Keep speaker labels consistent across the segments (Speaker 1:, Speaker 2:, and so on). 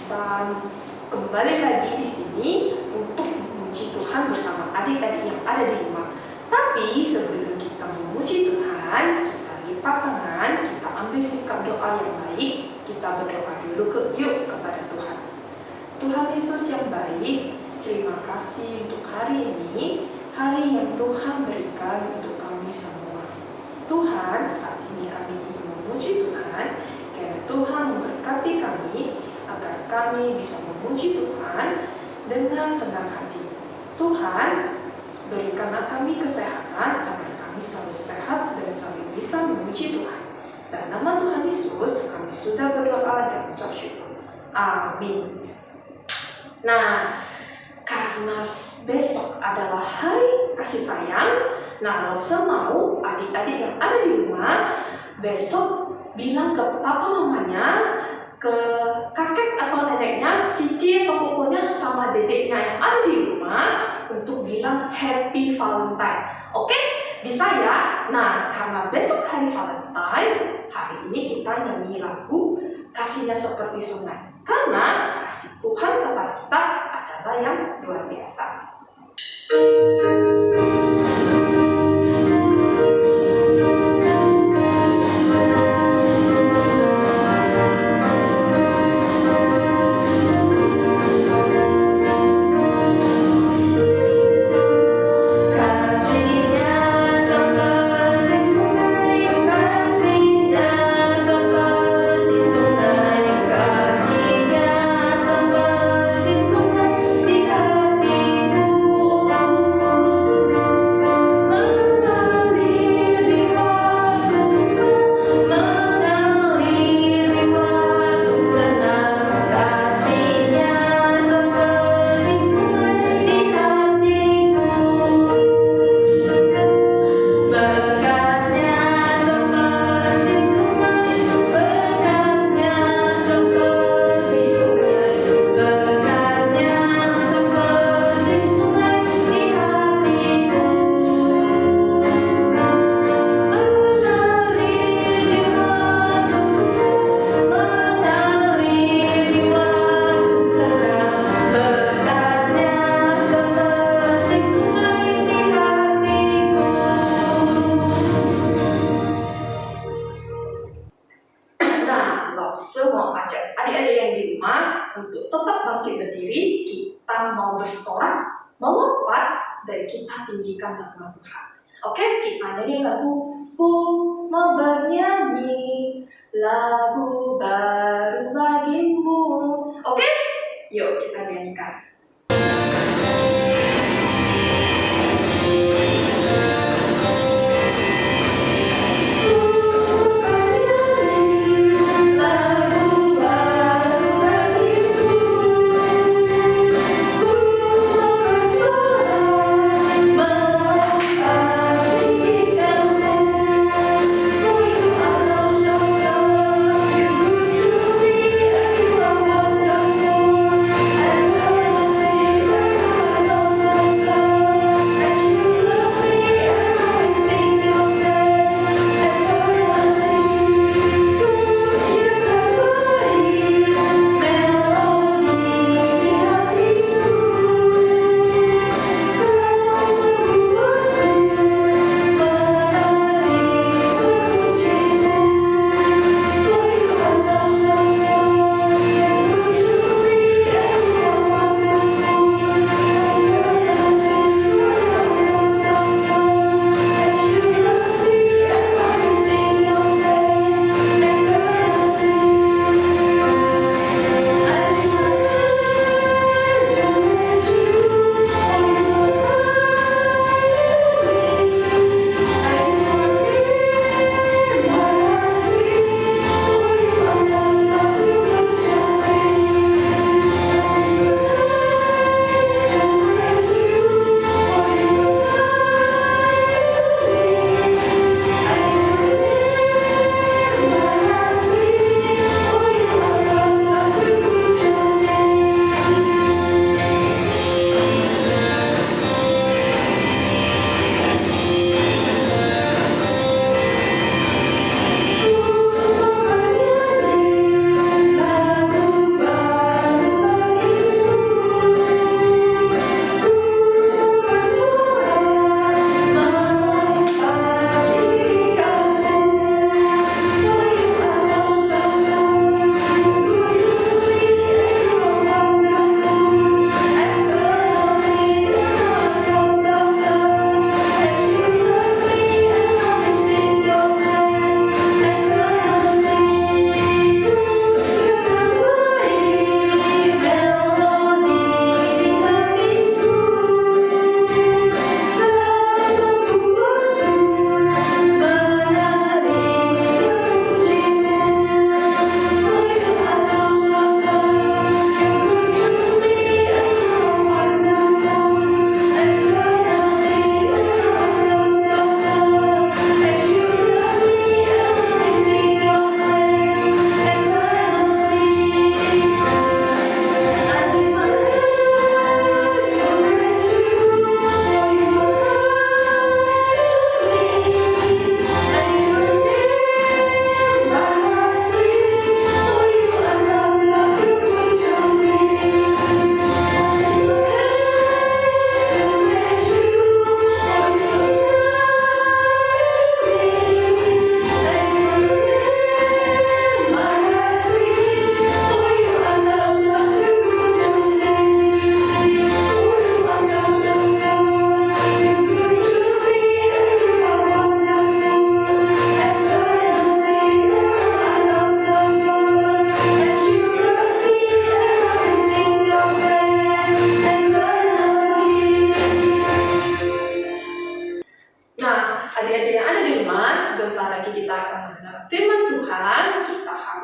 Speaker 1: bisa kembali lagi di sini untuk memuji Tuhan bersama adik-adik yang ada di rumah. Tapi sebelum kita memuji Tuhan, kita lipat tangan, kita ambil sikap doa yang baik, kita berdoa dulu yuk kepada Tuhan. Tuhan Yesus yang baik, terima kasih untuk hari ini, hari yang Tuhan berikan untuk kami semua. Tuhan, saat ini kami ingin memuji Tuhan, karena Tuhan memberkati kami, agar kami bisa memuji Tuhan dengan senang hati. Tuhan, berikanlah kami kesehatan, agar kami selalu sehat dan selalu bisa memuji Tuhan. Dan nama Tuhan Yesus, kami sudah berdoa dan ucap syukur. Amin. Nah, karena besok adalah hari kasih sayang, nah Rosa mau adik-adik yang ada di rumah besok bilang ke papa mamanya, ke kakek atau neneknya, cici atau kokonya sama dedeknya yang ada di rumah untuk bilang Happy Valentine. Oke? Bisa ya? Nah, karena besok hari Valentine, hari ini kita nyanyi lagu Kasihnya Seperti Sungai. Karena kasih Tuhan kepada kita adalah yang luar biasa. Untuk tetap bangkit berdiri, kita mau bersorak, melompat, dan kita tinggikan nama Tuhan. Oke, kita nyanyi lagu Ku Mau Bernyanyi Lagu Baru Bagimu. Oke, yuk kita nyanyikan.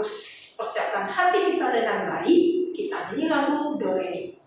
Speaker 1: harus persiapkan hati kita dengan baik. Kita nyanyi lagu Do Re Mi.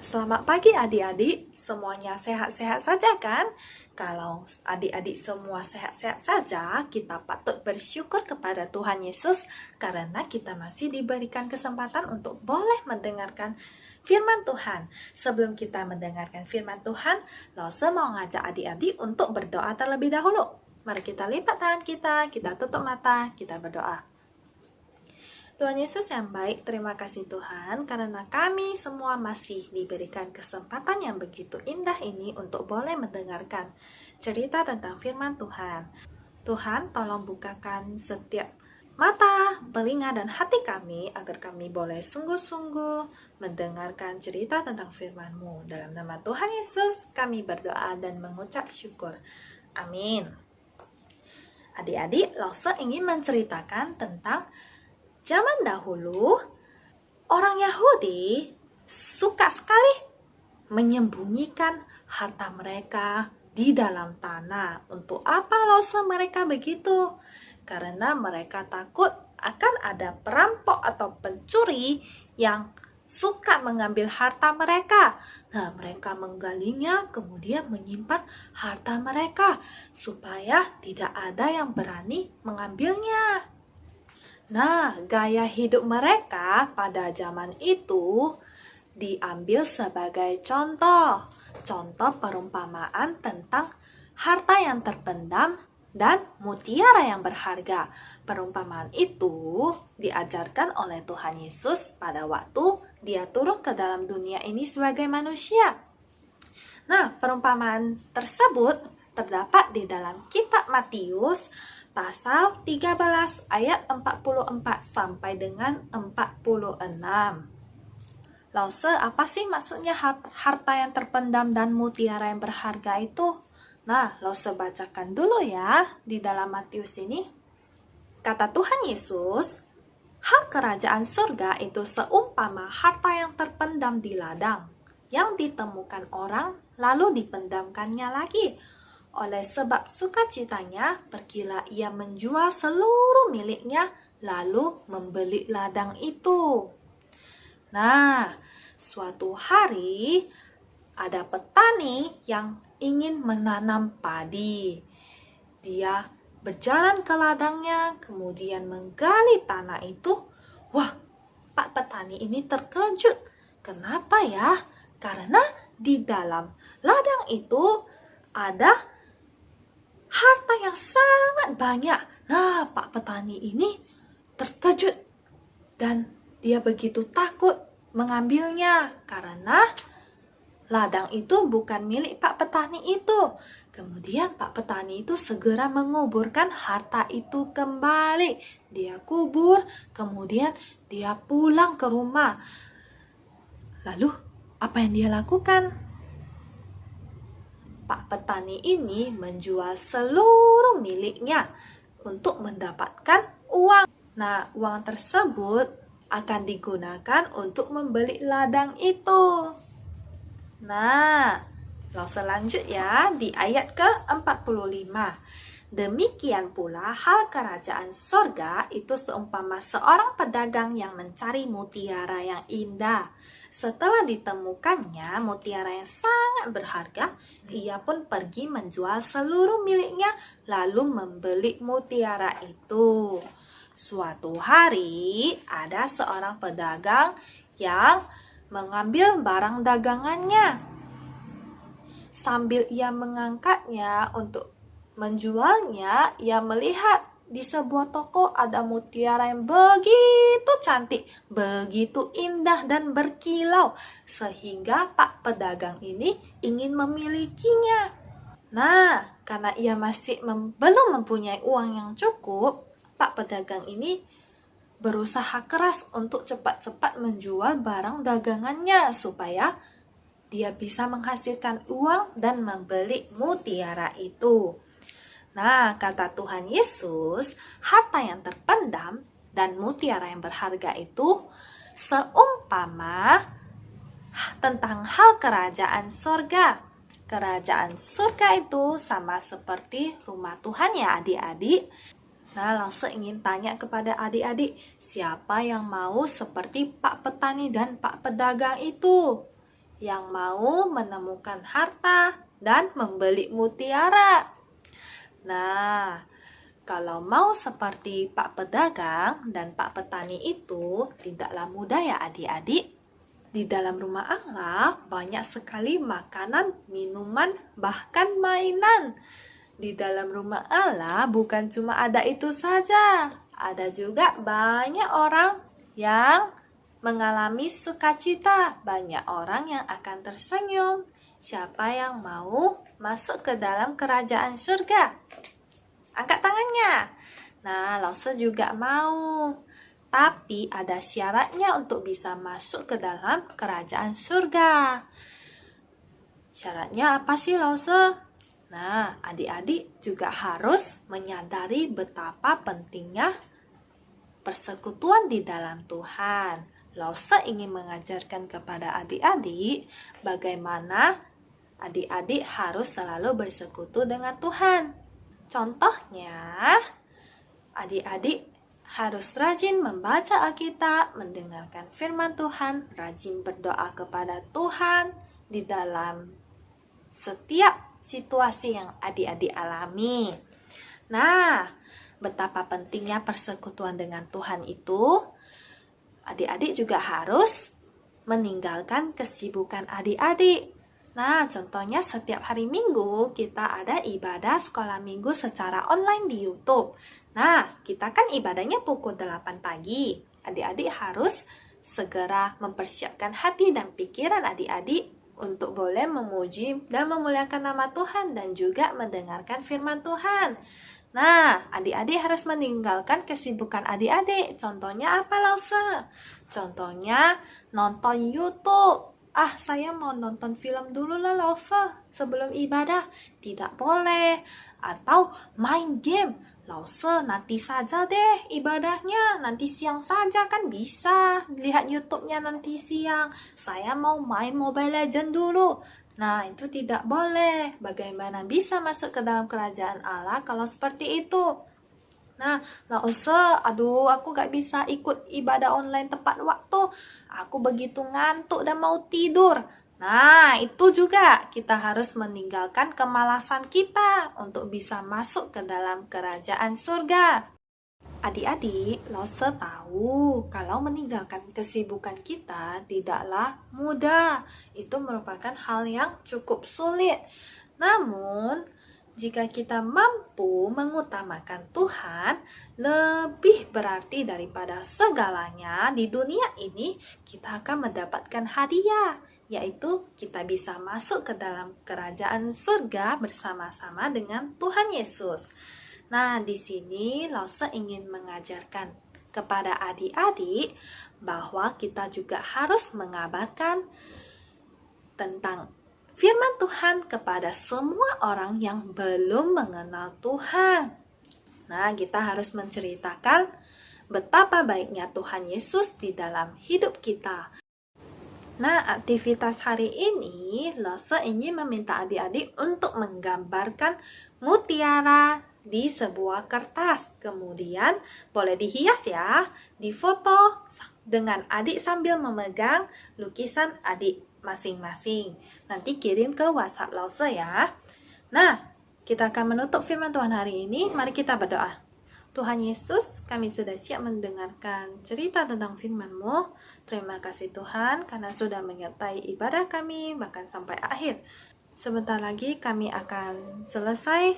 Speaker 2: Selamat pagi adik-adik, semuanya sehat-sehat saja kan? Kalau adik-adik semua sehat-sehat saja, kita patut bersyukur kepada Tuhan Yesus karena kita masih diberikan kesempatan untuk boleh mendengarkan firman Tuhan. Sebelum kita mendengarkan firman Tuhan, Lause mau ngajak adik-adik untuk berdoa terlebih dahulu. Mari kita lipat tangan kita tutup mata, kita berdoa. Tuhan Yesus yang baik, terima kasih Tuhan karena kami semua masih diberikan kesempatan yang begitu indah ini untuk boleh mendengarkan cerita tentang firman Tuhan. Tuhan, tolong bukakan setiap mata, telinga, dan hati kami agar kami boleh sungguh-sungguh mendengarkan cerita tentang firman-Mu. Dalam nama Tuhan Yesus, kami berdoa dan mengucap syukur. Amin. Adik-adik, Lause ingin menceritakan tentang zaman dahulu, orang Yahudi suka sekali menyembunyikan harta mereka di dalam tanah. Untuk apa Lause mereka begitu? Karena mereka takut akan ada perampok atau pencuri yang suka mengambil harta mereka. Nah, mereka menggalinya, kemudian menyimpan harta mereka supaya tidak ada yang berani mengambilnya. Nah, gaya hidup mereka pada zaman itu diambil sebagai contoh perumpamaan tentang harta yang terpendam dan mutiara yang berharga. Perumpamaan itu diajarkan oleh Tuhan Yesus pada waktu Dia turun ke dalam dunia ini sebagai manusia. Nah, perumpamaan tersebut terdapat di dalam kitab Matius pasal 13 ayat 44 sampai dengan 46. Lause, apa sih maksudnya harta yang terpendam dan mutiara yang berharga itu? Nah, Lause bacakan dulu ya di dalam Matius ini. Kata Tuhan Yesus, hal kerajaan surga itu seumpama harta yang terpendam di ladang, yang ditemukan orang lalu dipendamkannya lagi. Oleh sebab sukacitanya, pergilah ia menjual seluruh miliknya, lalu membeli ladang itu. Nah, suatu hari ada petani yang ingin menanam padi. Dia berjalan ke ladangnya, kemudian menggali tanah itu. Wah, Pak petani ini terkejut. Kenapa ya? Karena di dalam ladang itu ada harta yang sangat banyak. Nah, Pak petani ini terkejut dan dia begitu takut mengambilnya karena ladang itu bukan milik Pak petani itu. Kemudian Pak petani itu segera menguburkan harta itu kembali. Dia kubur, kemudian dia pulang ke rumah. Lalu, apa yang dia lakukan? Pak petani ini menjual seluruh miliknya untuk mendapatkan uang. Nah, uang tersebut akan digunakan untuk membeli ladang itu. Nah, langsung lanjut ya di ayat ke-45. Demikian pula hal kerajaan sorga itu seumpama seorang pedagang yang mencari mutiara yang indah. Setelah ditemukannya mutiara yang sangat berharga, ia pun pergi menjual seluruh miliknya lalu membeli mutiara itu. Suatu hari ada seorang pedagang yang mengambil barang dagangannya. Sambil ia mengangkatnya untuk menjualnya, ia melihat di sebuah toko ada mutiara yang begitu cantik, begitu indah dan berkilau, sehingga Pak pedagang ini ingin memilikinya. Nah, karena ia masih belum mempunyai uang yang cukup, Pak pedagang ini berusaha keras untuk cepat-cepat menjual barang dagangannya supaya dia bisa menghasilkan uang dan membeli mutiara itu. Nah, kata Tuhan Yesus, harta yang terpendam dan mutiara yang berharga itu seumpama tentang hal kerajaan sorga. Kerajaan surga itu sama seperti rumah Tuhan ya adik-adik. Nah, langsung ingin tanya kepada adik-adik, siapa yang mau seperti Pak Petani dan Pak Pedagang itu? Yang mau menemukan harta dan membeli mutiara. Nah, kalau mau seperti Pak Pedagang dan Pak Petani itu tidaklah mudah ya adik-adik. Di dalam rumah Allah banyak sekali makanan, minuman, bahkan mainan. Di dalam rumah Allah bukan cuma ada itu saja. Ada juga banyak orang yang mengalami sukacita. Banyak orang yang akan tersenyum. Siapa yang mau masuk ke dalam kerajaan surga? Angkat tangannya. Nah, Lause juga mau. Tapi ada syaratnya untuk bisa masuk ke dalam kerajaan surga. Syaratnya apa sih, Lause? Nah, adik-adik juga harus menyadari betapa pentingnya persekutuan di dalam Tuhan. Lause ingin mengajarkan kepada adik-adik bagaimana adik-adik harus selalu bersekutu dengan Tuhan. Contohnya, adik-adik harus rajin membaca Alkitab, mendengarkan firman Tuhan, rajin berdoa kepada Tuhan di dalam setiap situasi yang adik-adik alami. Nah, betapa pentingnya persekutuan dengan Tuhan itu, adik-adik juga harus meninggalkan kesibukan adik-adik. Nah, contohnya setiap hari Minggu kita ada ibadah sekolah minggu secara online di YouTube. Nah, kita kan ibadahnya pukul 8 pagi. Adik-adik harus segera mempersiapkan hati dan pikiran adik-adik untuk boleh memuji dan memuliakan nama Tuhan dan juga mendengarkan firman Tuhan. Nah, adik-adik harus meninggalkan kesibukan adik-adik. Contohnya apa, Lause? Contohnya nonton YouTube. Saya mau nonton film dulu lah, Lause, sebelum ibadah. Tidak boleh. Atau main game. Lause, nanti saja deh ibadahnya. Nanti siang saja kan bisa. Lihat YouTube-nya nanti siang. Saya mau main Mobile Legends dulu. Nah, itu tidak boleh. Bagaimana bisa masuk ke dalam kerajaan Allah kalau seperti itu? Nah, Lause, aku gak bisa ikut ibadah online tepat waktu. Aku begitu ngantuk dan mau tidur. Nah, itu juga kita harus meninggalkan kemalasan kita untuk bisa masuk ke dalam kerajaan surga. Adik-adik, Lause tahu kalau meninggalkan kesibukan kita tidaklah mudah. Itu merupakan hal yang cukup sulit. Namun, jika kita mampu mengutamakan Tuhan lebih berarti daripada segalanya di dunia ini, kita akan mendapatkan hadiah, yaitu kita bisa masuk ke dalam kerajaan surga bersama-sama dengan Tuhan Yesus. Nah, di sini Lause ingin mengajarkan kepada adik-adik bahwa kita juga harus mengabarkan tentang firman Tuhan kepada semua orang yang belum mengenal Tuhan. Nah, kita harus menceritakan betapa baiknya Tuhan Yesus di dalam hidup kita. Nah, aktivitas hari ini, Lose ingin meminta adik-adik untuk menggambarkan mutiara di sebuah kertas. Kemudian, boleh dihias ya, difoto dengan adik sambil memegang lukisan adik masing-masing. Nanti kirim ke WhatsApp Lose ya. Nah, kita akan menutup firman Tuhan hari ini. Mari kita berdoa. Tuhan Yesus, kami sudah siap mendengarkan cerita tentang firman-Mu. Terima kasih Tuhan, karena sudah menyertai ibadah kami, bahkan sampai akhir. Sebentar lagi kami akan selesai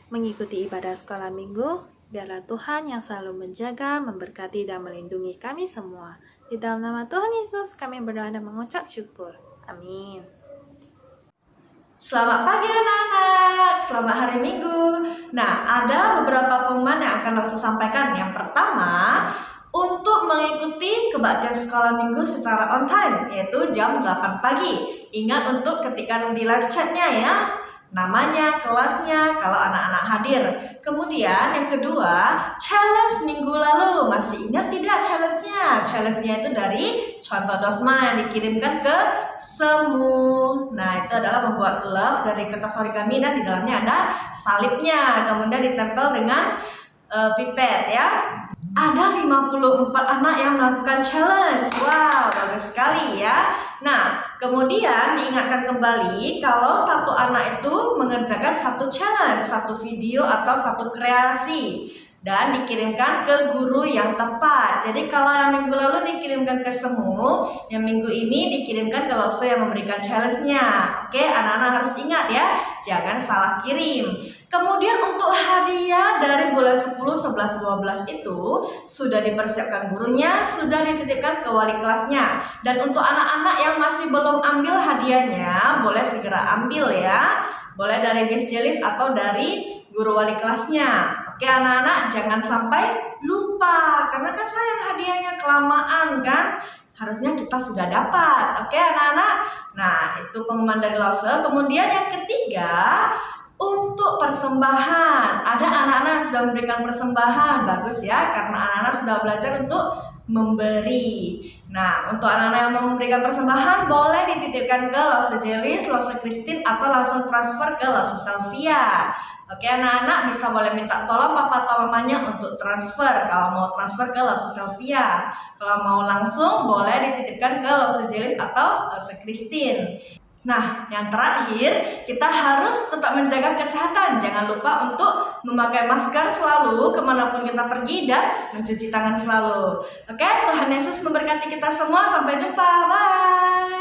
Speaker 2: mengikuti ibadah sekolah minggu. Biarlah Tuhan yang selalu menjaga, memberkati, dan melindungi kami semua. Di dalam nama Tuhan Yesus, kami berdoa dan mengucap syukur. Amin.
Speaker 3: Selamat pagi anak-anak, selamat hari Minggu. Nah, ada beberapa pengumuman yang akan langsung sampaikan. Yang pertama, untuk mengikuti kebaktian sekolah minggu secara on time, yaitu jam 8 pagi. Ingat untuk ketikkan di live chatnya ya, namanya, kelasnya, kalau anak-anak hadir. Kemudian yang kedua, challenge minggu lalu. Masih ingat tidak challenge-nya? Challenge-nya itu dari contoh dosma yang dikirimkan ke Semu. Nah, itu adalah membuat love dari kertas origami dan di dalamnya ada salibnya. Kemudian ditempel dengan pipet ya. Ada 54 anak yang melakukan challenge. Wow, bagus sekali ya. Nah, kemudian diingatkan kembali kalau satu anak itu mengerjakan satu challenge, satu video atau satu kreasi dan dikirimkan ke guru yang tepat. Jadi kalau yang minggu lalu dikirimkan ke Semu, yang minggu ini dikirimkan ke Lose yang memberikan challenge-nya. Oke, anak-anak harus ingat ya, jangan salah kirim. Kemudian untuk hadiah dari bulan 10, 11, 12 itu sudah dipersiapkan gurunya, sudah dititipkan ke wali kelasnya. Dan untuk anak-anak yang masih belum ambil hadiahnya, boleh segera ambil ya. Boleh dari Miss Jelis atau dari guru wali kelasnya. Oke anak-anak, jangan sampai lupa, karena kan sayang hadiahnya kelamaan kan. Harusnya kita sudah dapat. Oke anak-anak. Nah, itu pengumuman dari Lose. Kemudian yang ketiga, untuk persembahan. Ada anak-anak yang sudah memberikan persembahan. Bagus ya, karena anak-anak sudah belajar untuk memberi. Nah, untuk anak-anak yang mau memberikan persembahan, boleh dititipkan ke Lose Jelis, Lose Christine, atau langsung transfer ke Lose Sylvia. Oke anak-anak, bisa boleh minta tolong papa atau mamanya untuk transfer. Kalau mau transfer ke Lose Sylvia, kalau mau langsung boleh dititipkan ke Lose Jelis atau Lose Christine. Nah, yang terakhir, kita harus tetap menjaga kesehatan. Jangan lupa untuk memakai masker selalu kemanapun kita pergi dan mencuci tangan selalu. Oke, Tuhan Yesus memberkati kita semua. Sampai jumpa. Bye.